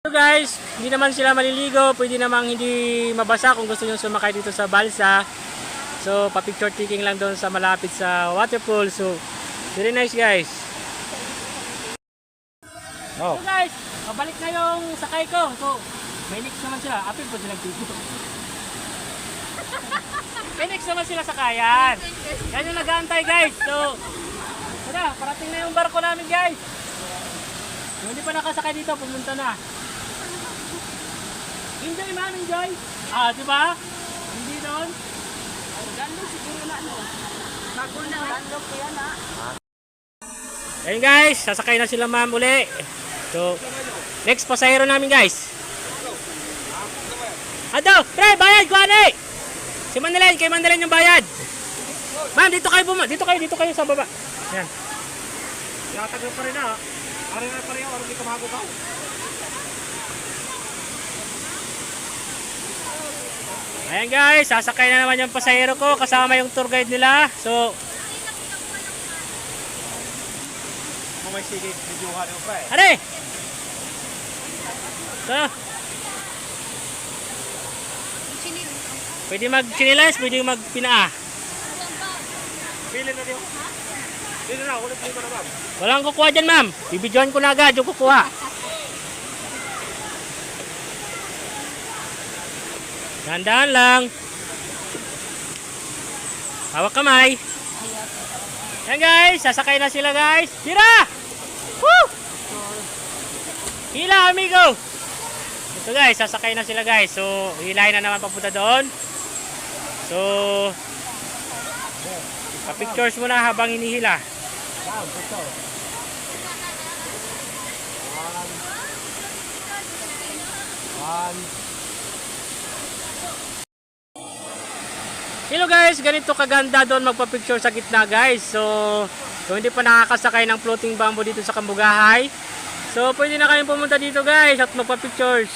So guys, hindi naman sila maliligo, pwede namang hindi mabasa kung gusto nyo sumakay dito sa balsa. So, pa-picture taking lang doon sa malapit sa waterfall. So, very nice guys. Oh. So guys, pabalik na yung sakay ko. So, may next naman sila. Apil po silang dito. May next naman sila sakayan. Yan yung nag-aantay guys. So, tara, parating na yung barko namin guys. Yung hindi pa nakasakay dito, pumunta na. Enjoy man, enjoy. Di ba? Hindi doon. Gandong siguro na ano. Bago na. Gandong ko yan Ayun guys, sasakay na sila ma'am uli. So, next pasahero namin guys. Ato, pre, bayad ko ano eh. Si Mandalan, kay Mandalan yung bayad. Ma'am, dito kayo sa baba. Yan. Nakatagal pa rin na. Ari na pa rin ako, hindi kumago ka. Ayan guys, sasakay na naman yung pasahero ko kasama yung tour guide nila. So, may sige, videohan mo pa eh. Are! So, pwede mag-chinilas, pwede mag-pinaa. Pili na din. Pili na, ulit mo na ma'am. Walang kukuha dyan ma'am. Bibidyohan ko na agad yung kukuha. Dahan-dahan lang. Hawak kamay. Yan guys, sasakay na sila guys. Tira! Woo! Hila amigo! Ito guys, sasakay na sila guys. So, hilahin na naman papunta doon. So, pa-pictures muna habang hinihila. Hello guys, ganito kaganda doon magpa-picture sa gitna guys. So, kung hindi pa nakakasakay ng floating bamboo dito sa Kambugahay, so pwede na kayong pumunta dito guys at magpa-pictures.